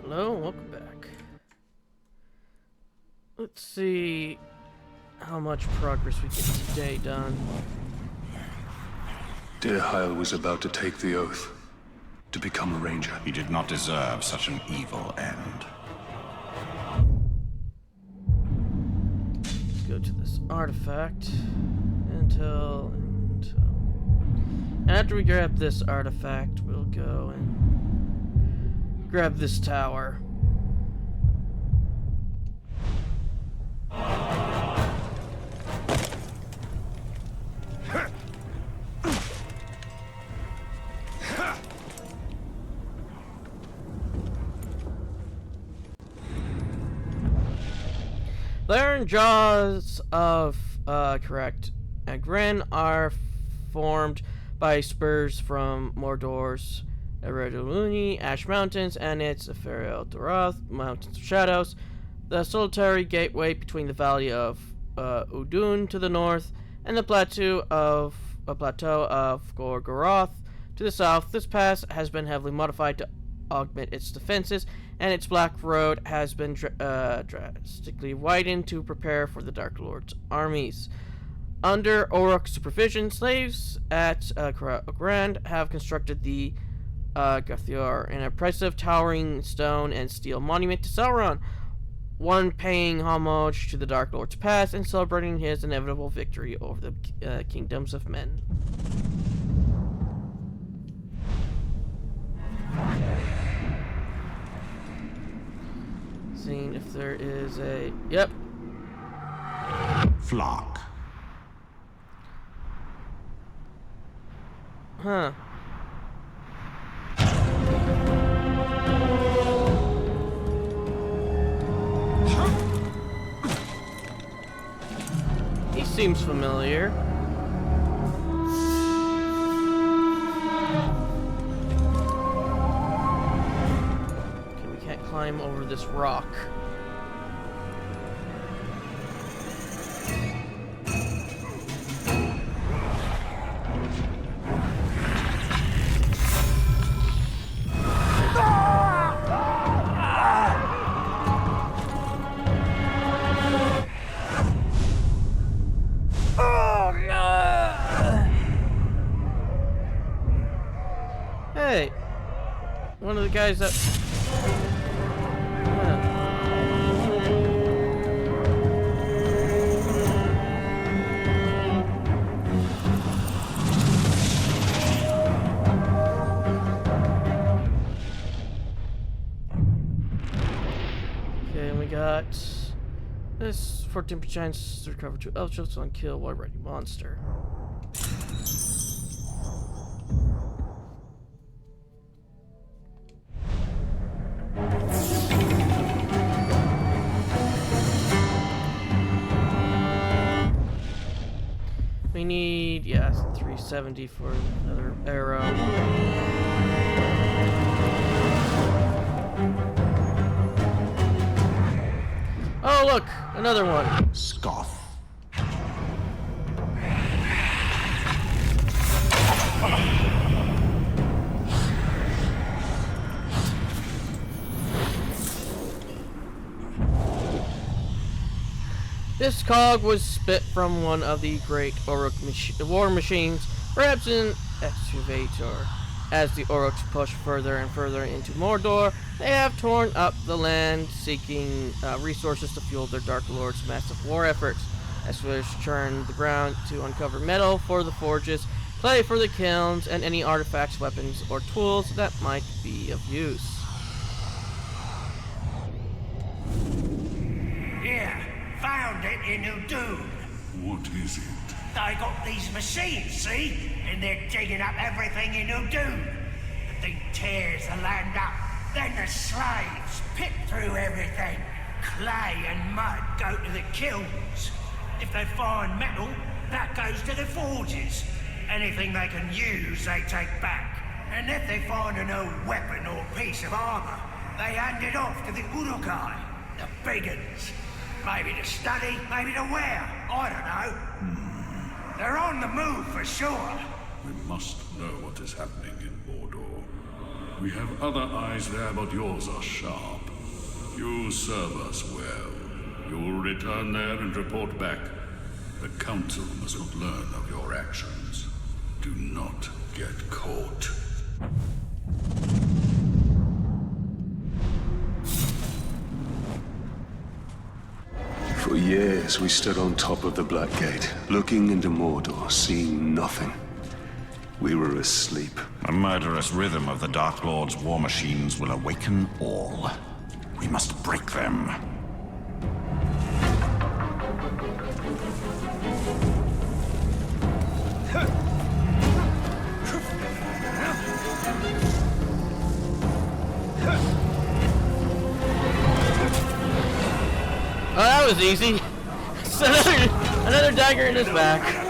Hello, welcome back. Let's see how much progress we get today done. Dear Heil was about to take the oath to become a ranger. He did not deserve such an evil end. Let's go to this artifact and after we grab this artifact, we'll go and grab this tower. The iron jaws of Agren are formed by spurs from Mordor's Eredoluni, Ash Mountains, and its Ephrael Doroth, Mountains of Shadows, the solitary gateway between the valley of Udun to the north and the plateau of Gorgoroth to the south. This pass has been heavily modified to augment its defenses, and its black road has been drastically widened to prepare for the Dark Lord's armies. Under Oroc's supervision, slaves at Grand have constructed the Gathior, an impressive towering stone and steel monument to Sauron, one paying homage to the Dark Lord's past and celebrating his inevitable victory over the kingdoms of men. Seeing if there is a... Yep. Flock. Huh. He seems familiar. Okay, we can't climb over this rock. Hey, one of the guys that... Okay, and we got this 14% chance to recover 2 elf shields on kill while ready monster. We need, 370 for another arrow. Oh, look! Another one! Scoff. This cog was spit from one of the great Orc war machines, perhaps an excavator. As the Orcs push further and further into Mordor, they have torn up the land, seeking resources to fuel their Dark Lord's massive war efforts. Excavators churn the ground to uncover metal for the forges, clay for the kilns, and any artifacts, weapons, or tools that might be of use. Found it in Udun. What is it? They got these machines, see? And they're digging up everything in Udun. The thing tears the land up. Then the slaves pick through everything. Clay and mud go to the kilns. If they find metal, that goes to the forges. Anything they can use, they take back. And if they find an old weapon or piece of armor, they hand it off to the Urukai, the big uns. Maybe to study, maybe to wear. I don't know. They're on the move for sure. We must know what is happening in Mordor. We have other eyes there, but yours are sharp. You serve us well. You'll return there and report back. The Council must not learn of your actions. Do not get caught. For years, we stood on top of the Black Gate, looking into Mordor, seeing nothing. We were asleep. The murderous rhythm of the Dark Lord's war machines will awaken all. We must break them. Oh, that was easy. It's another dagger in his back.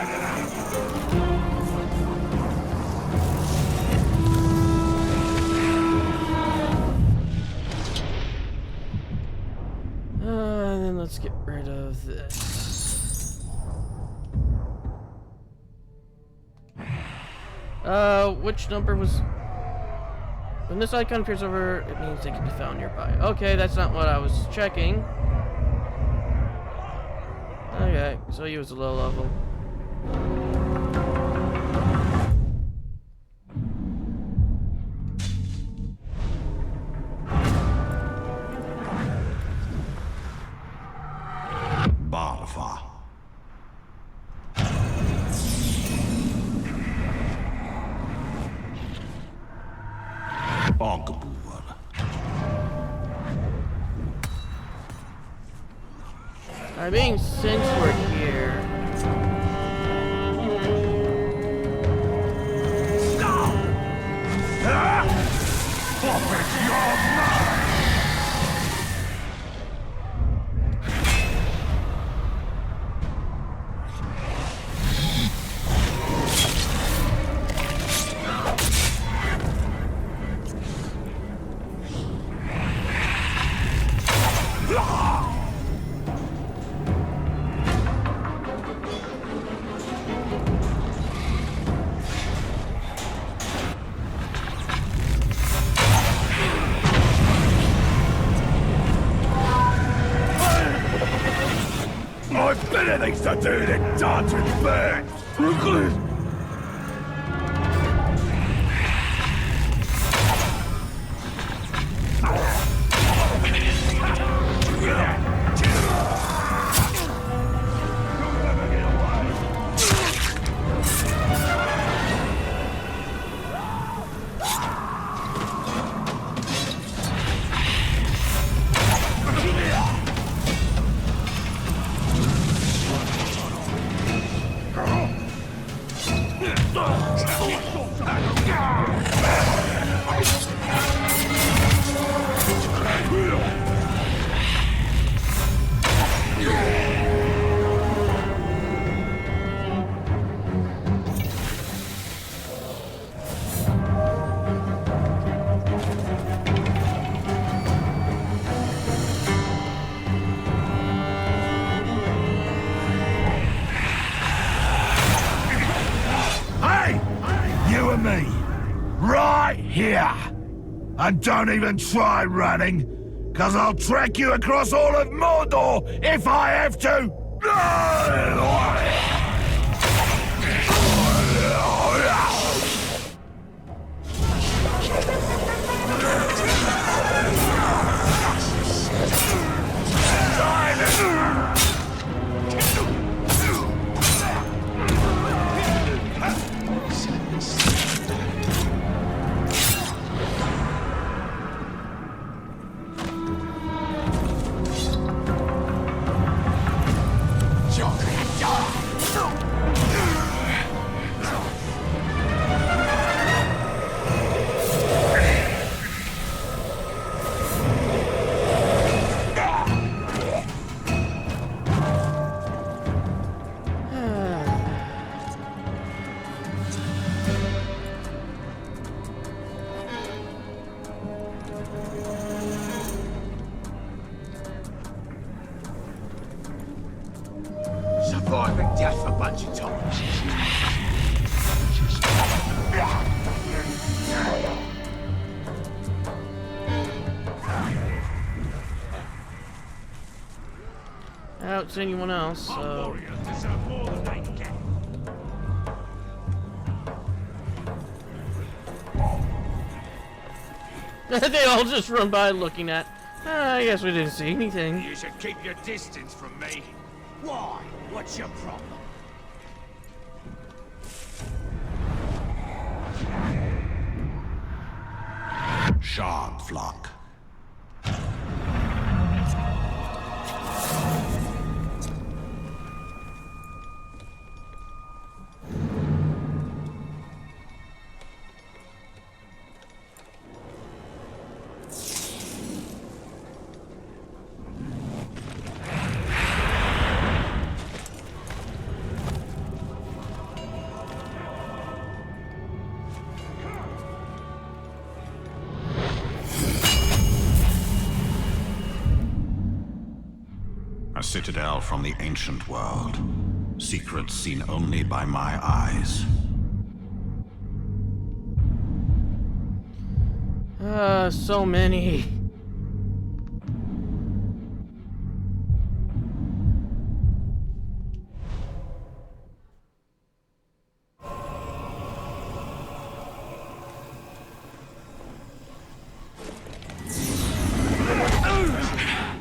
And then let's get rid of this. Which number was... When this icon appears over, it means they can be found nearby. Okay, that's not what I was checking. Okay, so he was a low level. Barva. Burguul. I mean, since we're here... I've better things to do than dance with birds! Burguul! Me, right here. And don't even try running, cause I'll track you across all of Mordor if I have to. Surviving death a bunch of times. I don't see anyone else, so... Warriors deserve more than they get. They all just run by looking at. I guess we didn't see anything. You should keep your distance from me. Why? What's your problem? Shard flock. A citadel from the ancient world. Secrets seen only by my eyes. So many.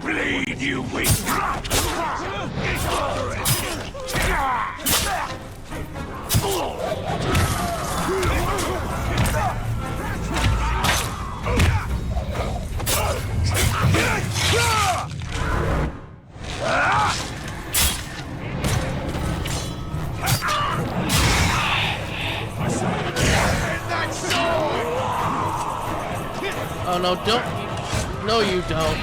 Bleed, you weak! Oh no, don't. No, you don't.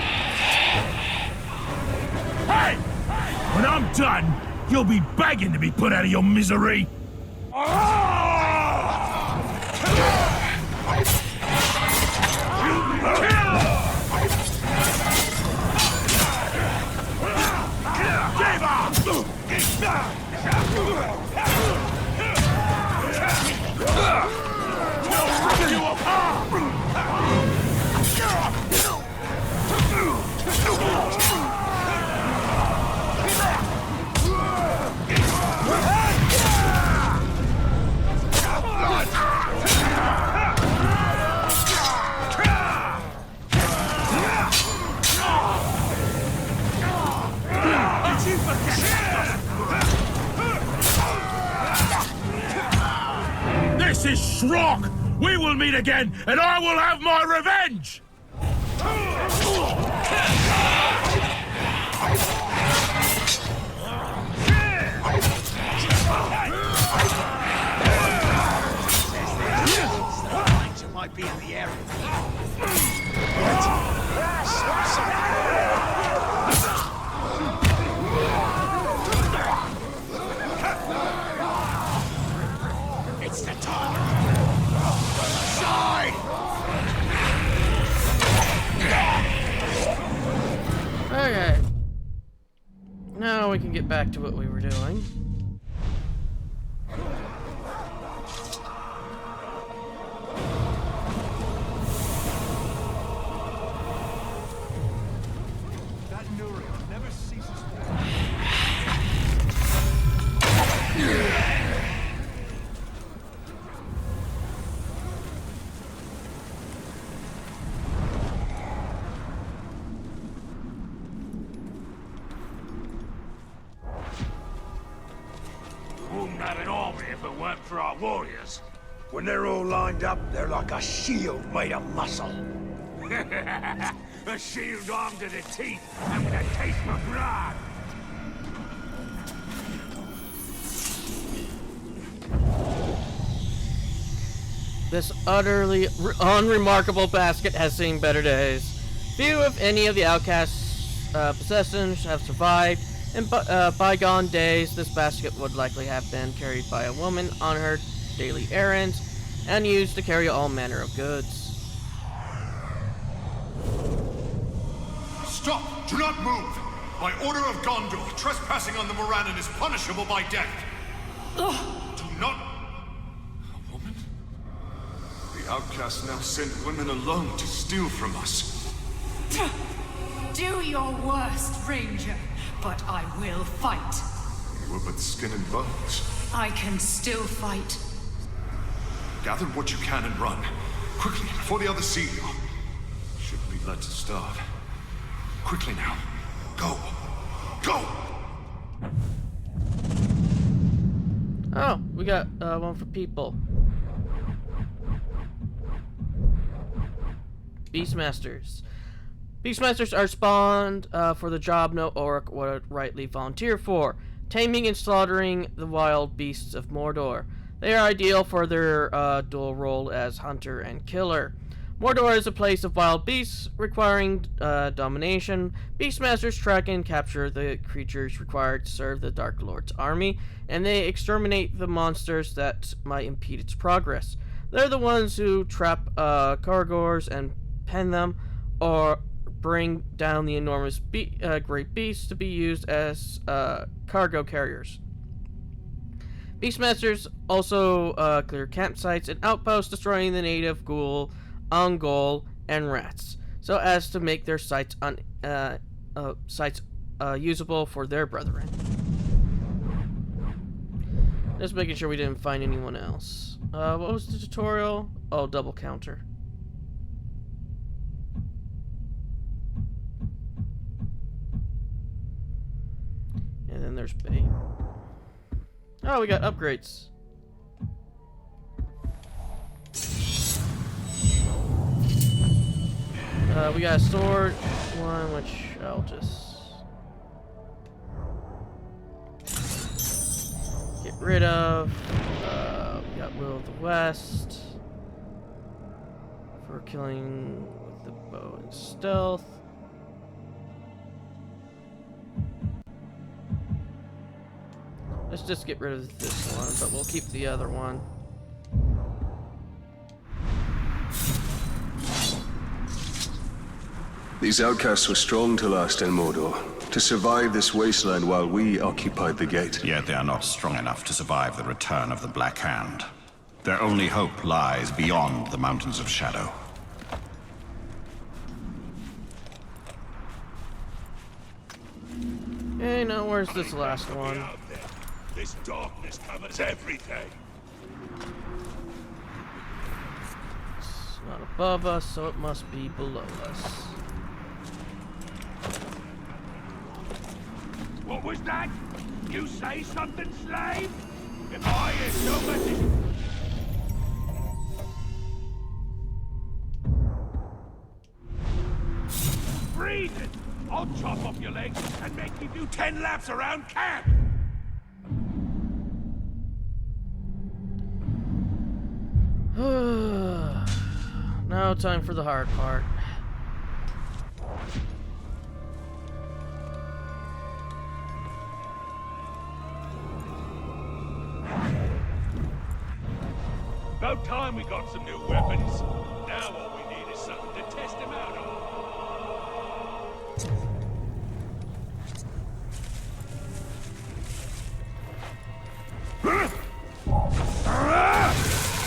Hey! When I'm done, you'll be begging to be put out of your misery. This is Shrock! We will meet again, and I will have my revenge! Might be in the area. It's the time. Side. Okay. Now we can get back to what we were doing. Wouldn't have an army if it weren't for our warriors. When they're all lined up, they're like a shield made of muscle. A shield armed to the teeth. I'm gonna taste my blood. This utterly unremarkable basket has seen better days. Few, if any, of the outcasts' possessions have survived. In bygone days, this basket would likely have been carried by a woman on her daily errands and used to carry all manner of goods. Stop! Do not move! By order of Gondor, trespassing on the Morannon is punishable by death. Do not... A woman? The outcasts now send women alone to steal from us. Do your worst, Ranger. but I will fight. You were but skin and bones. I can still fight. Gather what you can and run. Quickly, before the others see you. Shouldn't be let to starve. Quickly now. Go! Go! Oh, we got one for people. Beastmasters. Beastmasters are spawned for the job no orc would rightly volunteer for, taming and slaughtering the wild beasts of Mordor. They are ideal for their dual role as hunter and killer. Mordor is a place of wild beasts, requiring domination. Beastmasters track and capture the creatures required to serve the Dark Lord's army, and they exterminate the monsters that might impede its progress. They're the ones who trap caragors and pen them, or bring down the enormous great beasts to be used as cargo carriers. Beastmasters also clear campsites and outposts, destroying the native ghoul, ungol, and rats, so as to make their sites usable for their brethren. Just making sure we didn't find anyone else. What was the tutorial? Oh, double counter. And then there's bait. Oh, we got upgrades. We got a sword one, which I'll just get rid of. We got Will of the West for killing with the bow and stealth. Let's just get rid of this one, but we'll keep the other one. These outcasts were strong to last in Mordor, to survive this wasteland while we occupied the gate. Yet they are not strong enough to survive the return of the Black Hand. Their only hope lies beyond the Mountains of Shadow. Hey, now where's this last one? This darkness covers everything. It's not above us, so it must be below us. What was that? You say something, slave? If I hear so much... Breathe it! I'll chop off your legs and make you do 10 laps around camp! Now time for the hard part. About time we got some new weapons. Now all we need is something to test them out on.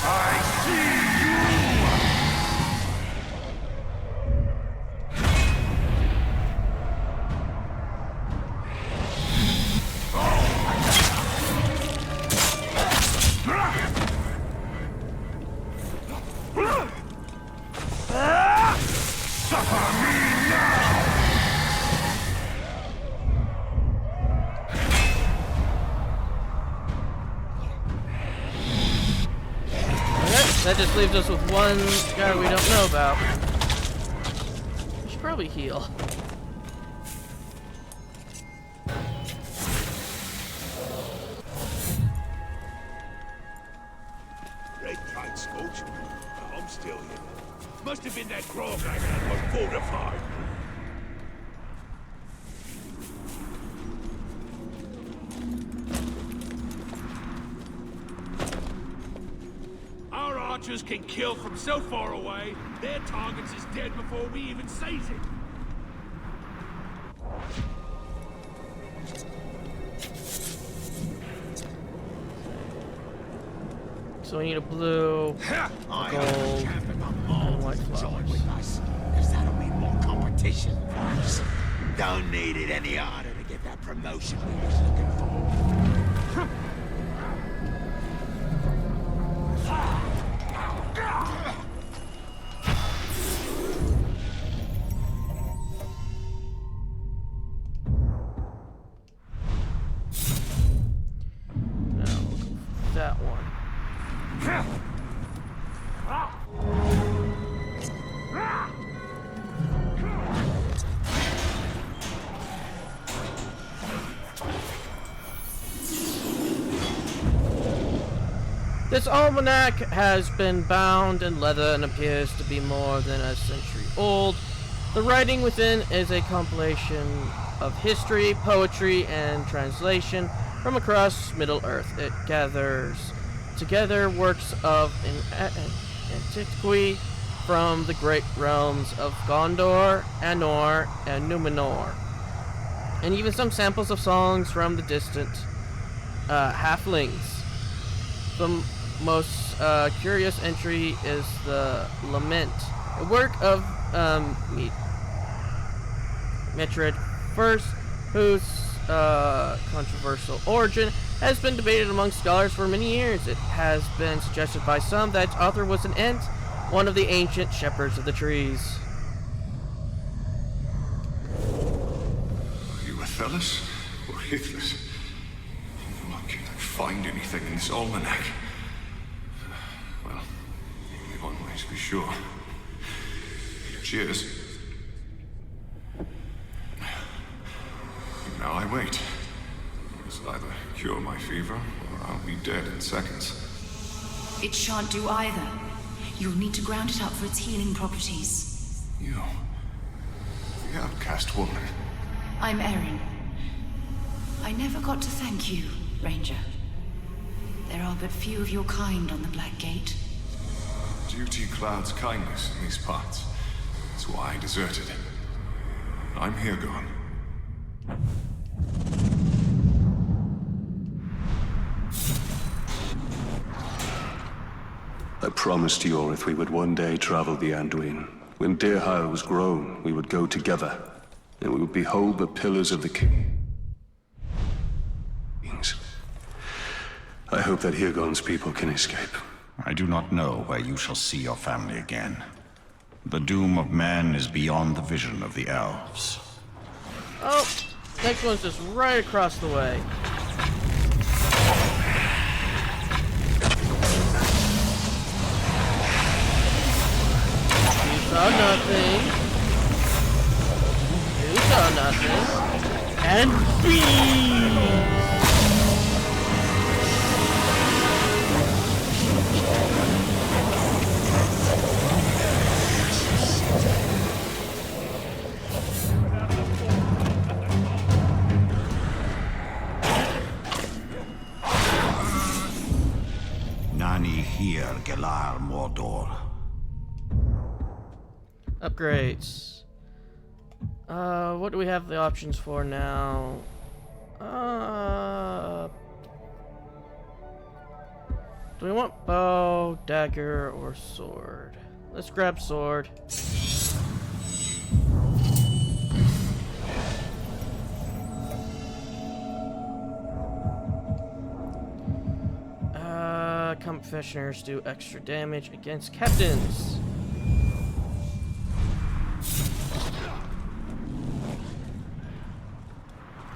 I see you! That just leaves us with one guy we don't know about. We should probably heal. Red kite scorch. I'm still here. Must have been that grog I had was fortified. Our archers can kill from so far away, their targets is dead before we even seize it. So we need a blue, a gold, and white flowers. Join with us, because that'll mean more competition for us. Don't need it any harder to get that promotion we was looking for. Now, that one. This almanac has been bound in leather and appears to be more than a century old. The writing within is a compilation of history, poetry, and translation from across Middle-earth. It gathers together works of antiquity from the great realms of Gondor, Anor, and Numenor, and even some samples of songs from the distant halflings. The most curious entry is the Lament, a work of Mehtred First, whose controversial origin has been debated among scholars for many years. It has been suggested by some that its author was an Ent, one of the ancient shepherds of the trees. Are you Athelas or Hithless? Why can't I find anything in this almanac? Well, only one way to be sure. Cheers. Now I wait. It'll either cure my fever, or I'll be dead in seconds. It shan't do either. You'll need to ground it up for its healing properties. You... the outcast woman. I'm Erin. I never got to thank you, Ranger. There are but few of your kind on the Black Gate. Duty clouds kindness in these parts. That's why I deserted. I'm here gone. I promised Yorith we would one day travel the Anduin. When Dirhire was grown, we would go together, and we would behold the pillars of the kings. I hope that Hirgon's people can escape. I do not know where you shall see your family again. The doom of man is beyond the vision of the elves. Oh, next one's just right across the way. You saw nothing. You saw nothing. And bees! Nani here, Gelar Mordor. Upgrades. What do we have the options for now? Do we want bow, dagger, or sword? Let's grab sword. Confessioners do extra damage against captains.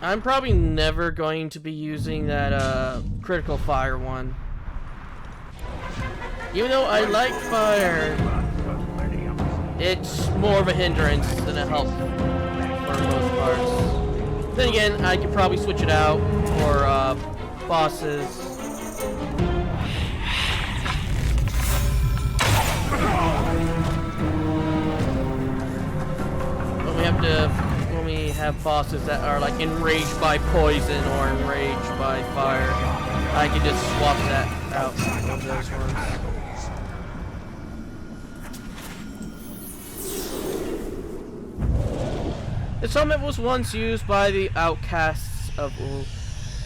I'm probably never going to be using that critical fire one. Even though I like fire, it's more of a hindrance than a help for most parts. Then again, I could probably switch it out for bosses. When we have bosses that are like enraged by poison or enraged by fire, I can just swap that out of those ones. This helmet was once used by the outcasts of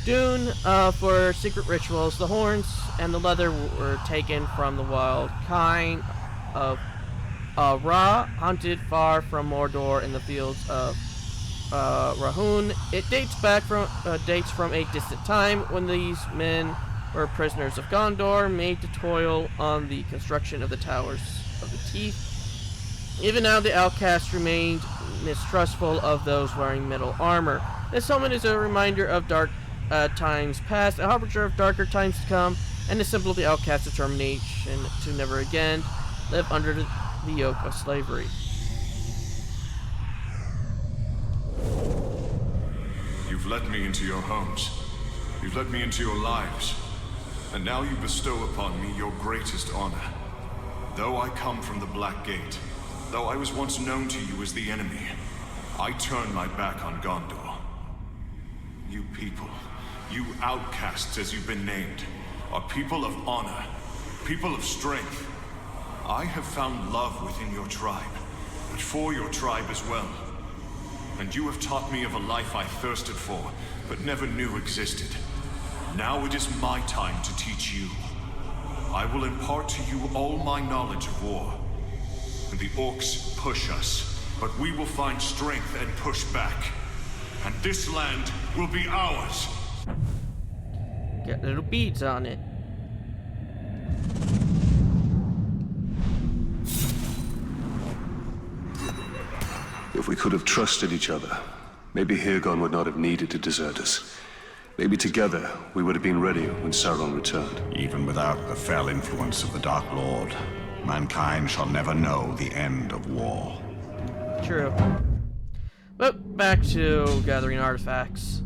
Dune for secret rituals. The horns and the leather were taken from the wild kind of Ra, hunted far from Mordor in the fields of Rahun. It dates from a distant time when these men were prisoners of Gondor, made to toil on the construction of the Towers of the Teeth. Even now, the outcasts remained mistrustful of those wearing metal armor. This helmet is a reminder of dark times past, a harbinger of darker times to come, and a symbol of the outcast's determination to never again live under the yoke of slavery. You've let me into your homes. You've let me into your lives. And now you bestow upon me your greatest honor. Though I come from the Black Gate, though I was once known to you as the enemy, I turn my back on Gondor. You people, you outcasts as you've been named, are people of honor, people of strength. I have found love within your tribe, but for your tribe as well. And you have taught me of a life I thirsted for, but never knew existed. Now it is my time to teach you. I will impart to you all my knowledge of war. And the orcs push us, but we will find strength and push back. And this land will be ours. Got little beads on it. If we could have trusted each other, maybe Hirgon would not have needed to desert us. Maybe together we would have been ready when Sauron returned. Even without the fell influence of the Dark Lord, mankind shall never know the end of war. True. But back to gathering artifacts.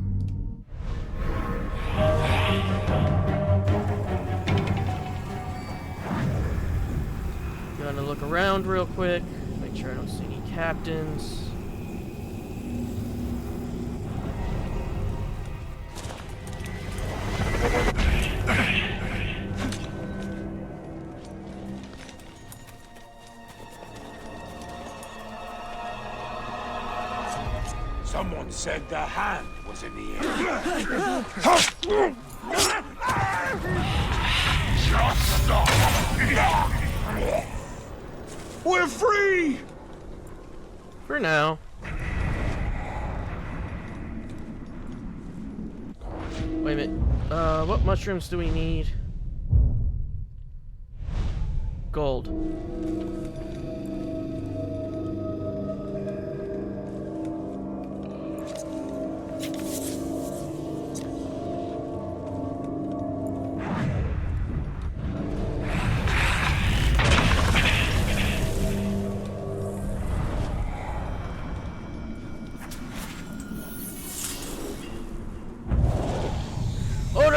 Gonna look around real quick, make sure I don't see any captains. Someone said the hand was in the air. We're free! For now. Wait a minute. What mushrooms do we need? Gold.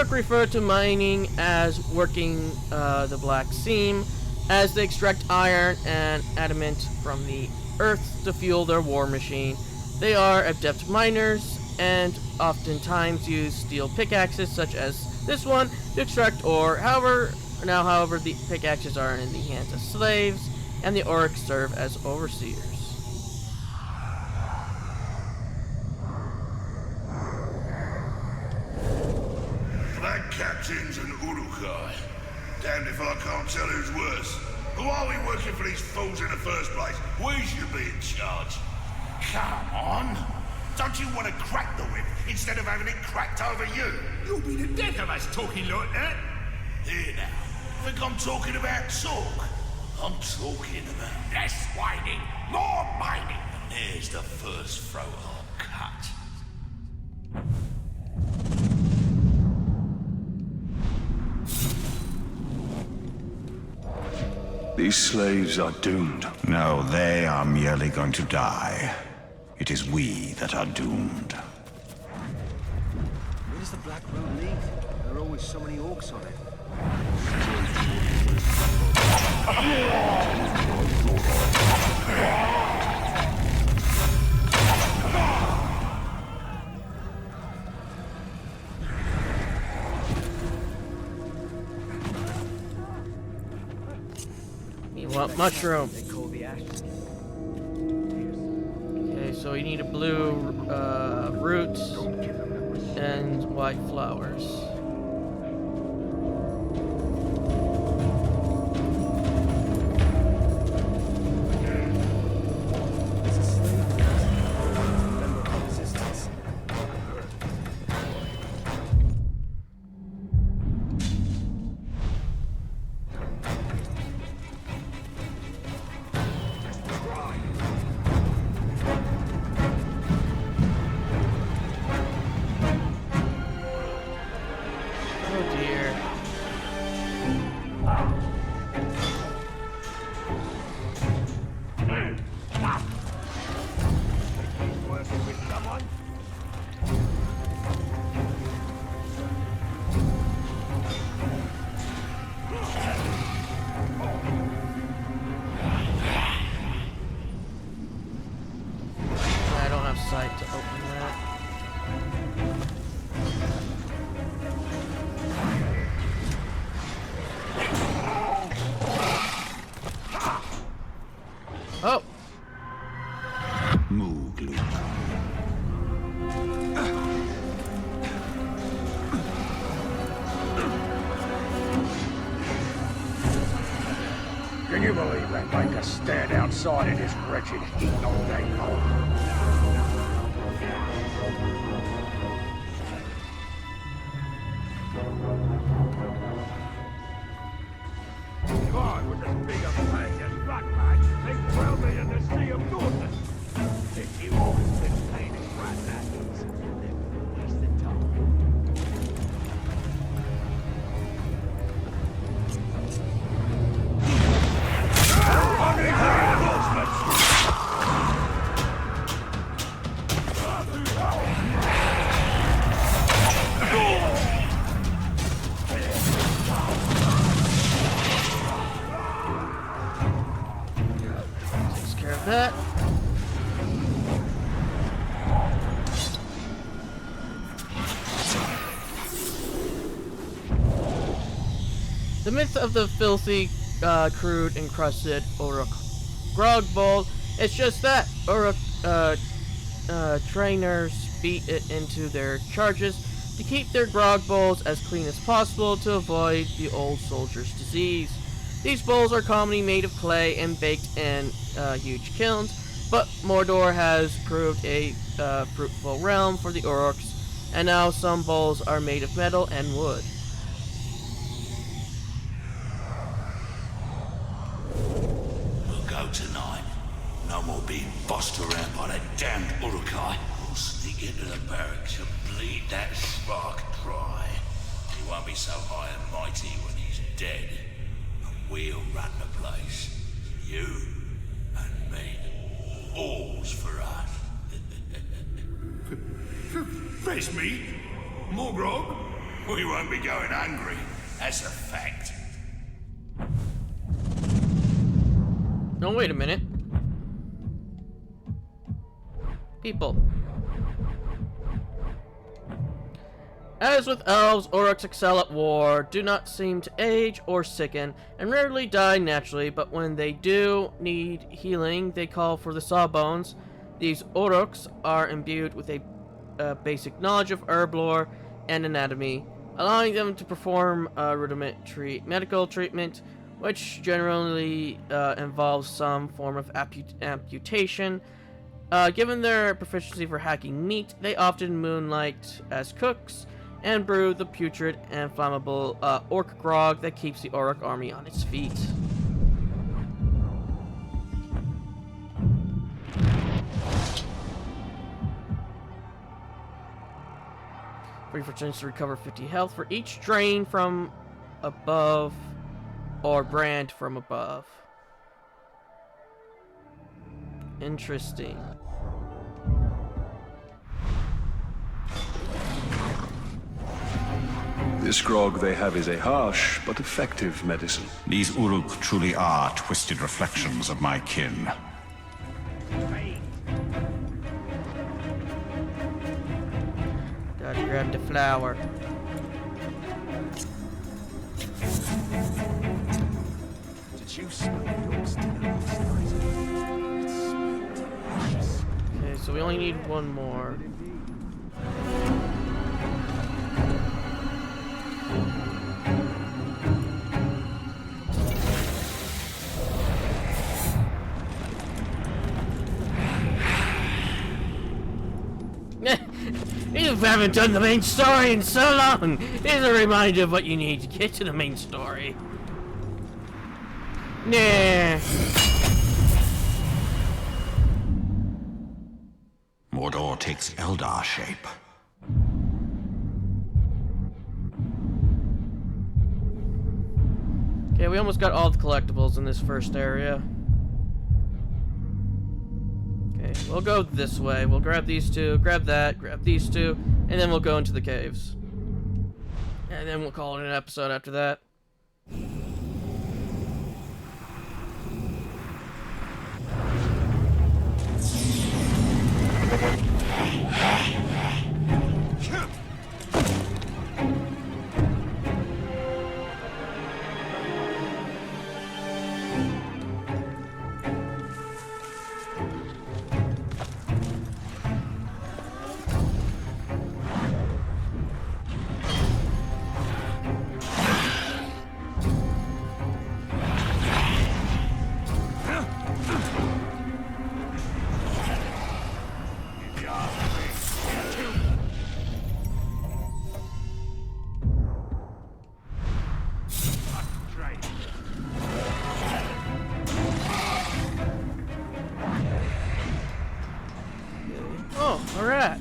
Refer to mining as working the black seam, as they extract iron and adamant from the earth to fuel their war machine. They are adept miners and oftentimes use steel pickaxes such as this one to extract ore. However, the pickaxes are in the hands of slaves, and the orcs serve as overseers. Captains and Uruk-hai. Damned if I can't tell who's worse. Who are we working for these fools in the first place? We should be in charge. Come on. Don't you want to crack the whip instead of having it cracked over you? You'll be the death of us talking like that. Here now. Think I'm talking about talk? I'm talking about less whining, more mining. And there's the first throat I'll cut. These slaves are doomed. No, they are merely going to die. It is we that are doomed. Where does the Black Road lead? There are always so many orcs on it. What mushroom? They call the ashes. Okay, so you need a blue root and white flowers. There's a slave. Remember, this decide to open that. Oh! Moog, Luke. Can you believe they make us stand outside in this wretched heat all day long? God, with this big of a thing as black lights, they throw me in the sea of darkness. If you always been painted right like this, then waste the time. Takes care of that. The myth of the filthy, crude, encrusted Uruk grog bowl. It's just that Uruk trainers beat it into their charges to keep their grog bowls as clean as possible to avoid the old soldier's disease. These bowls are commonly made of clay and baked in huge kilns, but Mordor has proved a fruitful realm for the Uruks, and now some bowls are made of metal and wood. We'll go tonight. No more being bossed around by that damned Urukai. We'll sneak into the barracks and bleed that spark dry. He won't be so high and mighty when he's dead. And we'll run the place. You and me. All's for us. Face me? More grog? We won't be going hungry. That's a fact. No, wait a minute. People. As with elves, Uruks excel at war, do not seem to age or sicken, and rarely die naturally, but when they do need healing, they call for the Sawbones. These Uruks are imbued with a basic knowledge of herb lore and anatomy, allowing them to perform rudimentary medical treatment, which generally involves some form of amputation. Given their proficiency for hacking meat, they often moonlight as cooks and brew the putrid and flammable orc grog that keeps the Uruk army on its feet. Free for chance to recover 50 health for each drain from above or brand from above. Interesting. This grog they have is a harsh but effective medicine. These Uruk truly are twisted reflections of my kin. Gotta grab the flower. Did you smell yours dinner last night? It smelled delicious. Okay, so we only need one more. You haven't done the main story in so long. Here's a reminder of what you need to get to the main story. Nah. Mordor takes Eldar shape. Okay, we almost got all the collectibles in this first area. Okay, we'll go this way. We'll grab these two, grab that, grab these two, and then we'll go into the caves. And then we'll call it an episode after that. Oh, alright.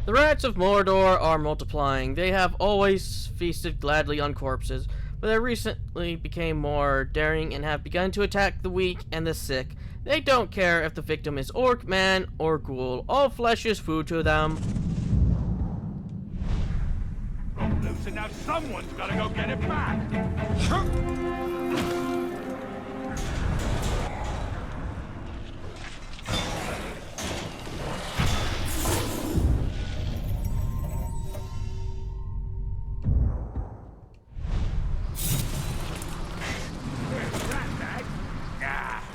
The rats of Mordor are multiplying. They have always feasted gladly on corpses, but they recently became more daring and have begun to attack the weak and the sick. They don't care if the victim is orc, man, or ghoul. All flesh is food to them. Loose, and now someone's gotta go get it back.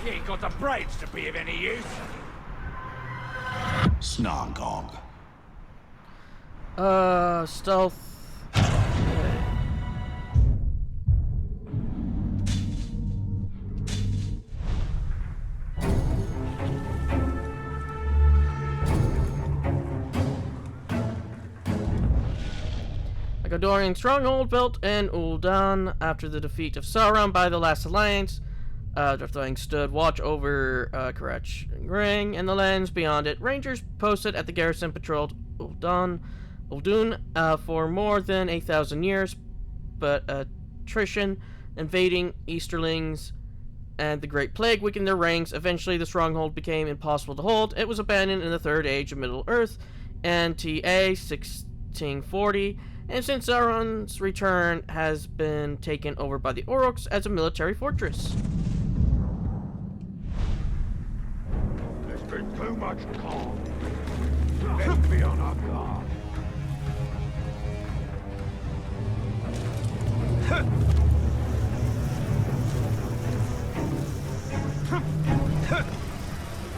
He ain't got the brains to be of any use. Snargog. Stealth. A Gondorian stronghold built in Ul'dun after the defeat of Sauron by the Last Alliance. The thing stood watch over Karach Ring and the lands beyond it. Rangers posted at the garrison patrolled Ul'dun for more than 1,000 years, but attrition, invading Easterlings, and the Great Plague weakened their ranks. Eventually, the stronghold became impossible to hold. It was abandoned in the Third Age of Middle-earth, NTA 1640, and since Sauron's return has been taken over by the Orcs as a military fortress. There's been too much calm. Let's be on our guard.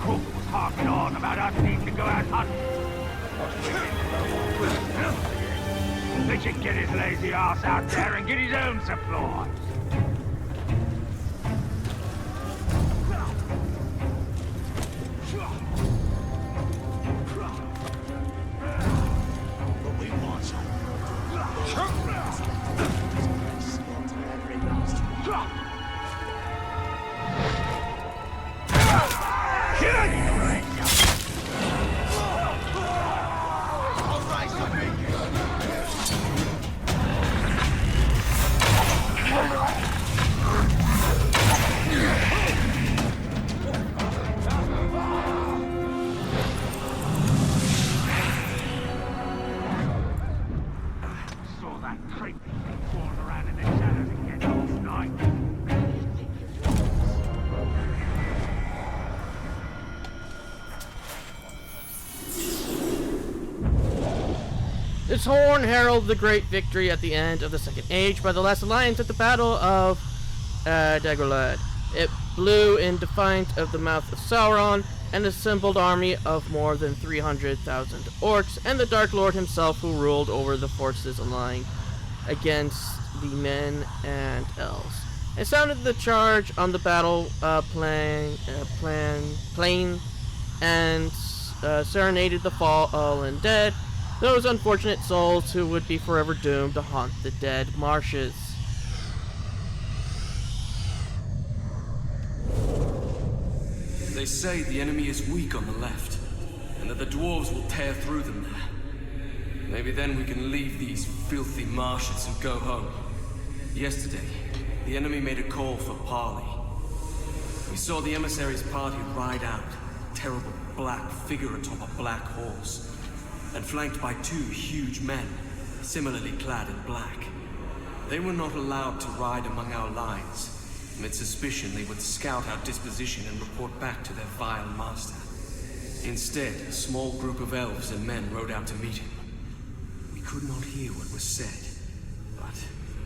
Cook was harping on about us needing to go out hunting. They should get his lazy ass out there and get his own supplies. But we want some. Saw that creepy thing crawling around in the shadows again last night. This horn heralded the great victory at the end of the Second Age by the Last Alliance at the Battle of Dagorlad. It blew in defiance of the mouth of Sauron, an assembled army of more than 300,000 orcs, and the Dark Lord himself who ruled over the forces aligning against the men and elves. It sounded the charge on the battle plain and serenaded the fallen dead, those unfortunate souls who would be forever doomed to haunt the dead marshes. They say the enemy is weak on the left, and that the dwarves will tear through them there. Maybe then we can leave these filthy marshes and go home. Yesterday, the enemy made a call for parley. We saw the emissary's party ride out, a terrible black figure atop a black horse, and flanked by two huge men, similarly clad in black. They were not allowed to ride among our lines. Amid suspicion, they would scout our disposition and report back to their vile master. Instead, a small group of elves and men rode out to meet him. We could not hear what was said, but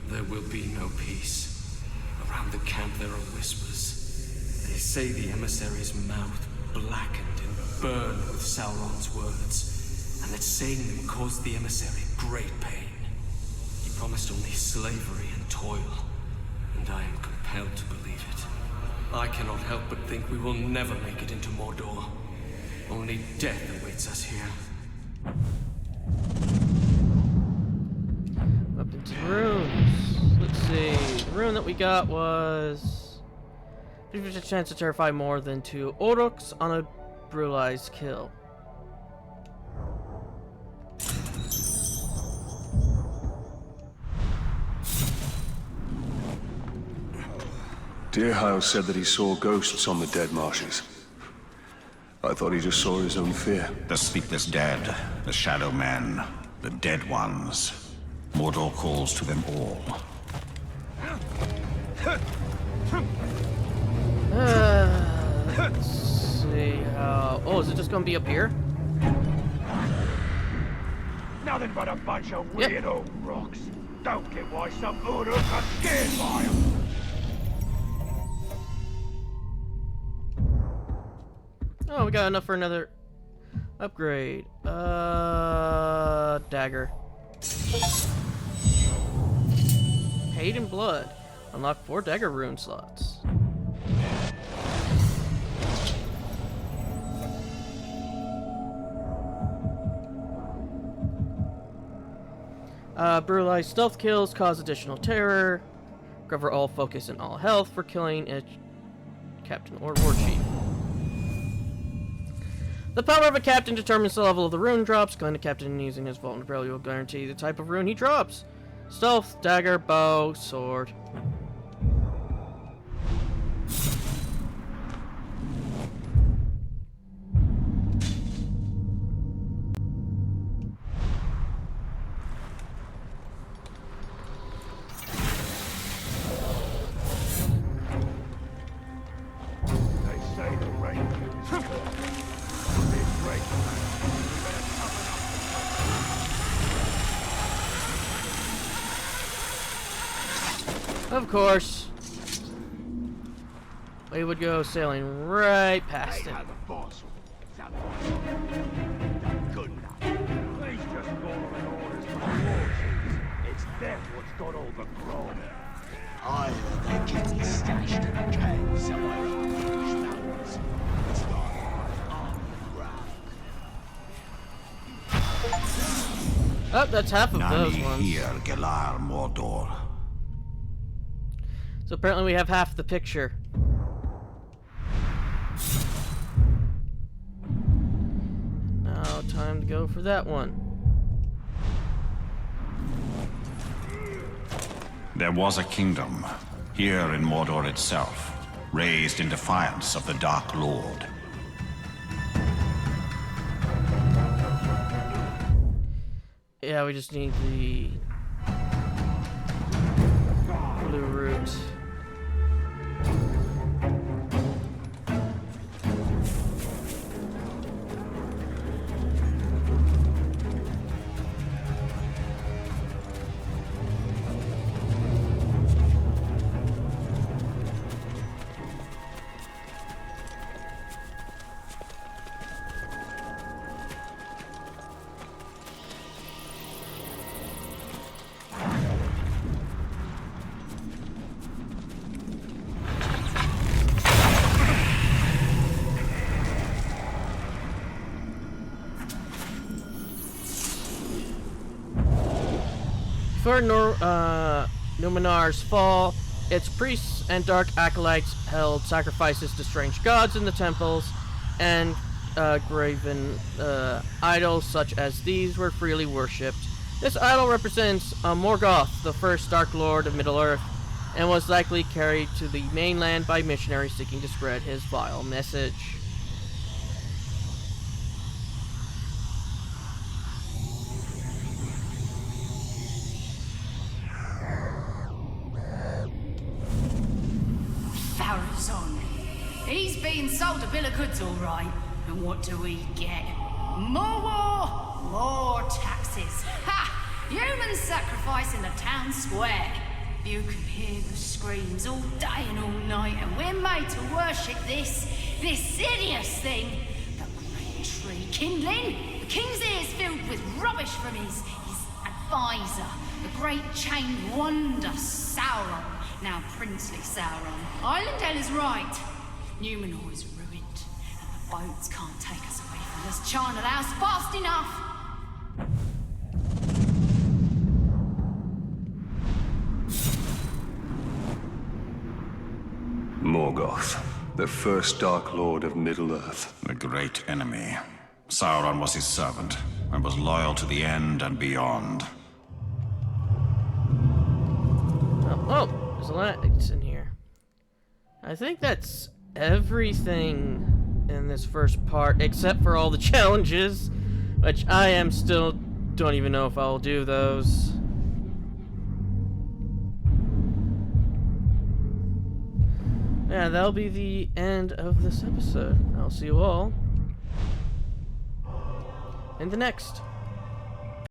there will be no peace. Around the camp there are whispers. They say the emissary's mouth blackened and burned with Sauron's words, and that saying them caused the emissary great pain. He promised only slavery and toil, and I am compelled to believe it. I cannot help but think we will never make it into Mordor. Only death awaits us here. Up into the runes. Let's see. The rune that we got was There's a chance to terrify more than 2 Oruks on a brutalized kill. Deerhouse said that he saw ghosts on the dead marshes. I thought he just saw his own fear. The sleepless dead, the shadow men, the dead ones. Mordor calls to them all. Let's see how... Oh, is it just gonna be up here? Nothing but a bunch of weird old rocks. Don't get why some Uruks are scared by them. Oh, we got enough for another upgrade. Dagger. Hate and Blood. Unlock 4 dagger rune slots. Brutalized stealth kills cause additional terror. Recover all focus and all health for killing a captain or war chief. The power of a captain determines the level of the rune drops. Killing a captain using his vulnerability will guarantee the type of rune he drops. Stealth, dagger, bow, sword. Of course, we would go sailing right past it. Good enough. He's just following orders from the war chiefs. It's them what's got all the grog. Either they keep me stashed in a cave somewhere up in the mountains. It's like Oh, that's half of those Nani ones. here, Galar Mordor. So apparently we have half the picture. Now time to go for that one. There was a kingdom, here in Mordor itself, raised in defiance of the Dark Lord. Yeah, we just need the blue root. Before Numenar's fall, its priests and dark acolytes held sacrifices to strange gods in the temples, and graven idols such as these were freely worshipped. This idol represents Morgoth, the first Dark Lord of Middle-earth, and was likely carried to the mainland by missionaries seeking to spread his vile message. He's being sold a bill of goods, all right. And what do we get? More war, more taxes. Ha! Human sacrifice in the town square. You can hear the screams all day and all night, and we're made to worship this hideous thing. The great tree kindling. The king's ears filled with rubbish from his advisor, the great chained wonder Sauron. Now princely Sauron. Islandale is right. Numenor is ruined, and the boats can't take us away from this charnel house fast enough. Morgoth, the first Dark Lord of Middle-earth. The great enemy. Sauron was his servant, and was loyal to the end and beyond. Oh, there's a lot in here. I think that's everything in this first part, except for all the challenges, which I am still don't even know if I'll do those. Yeah, that'll be the end of this episode. I'll see you all in the next.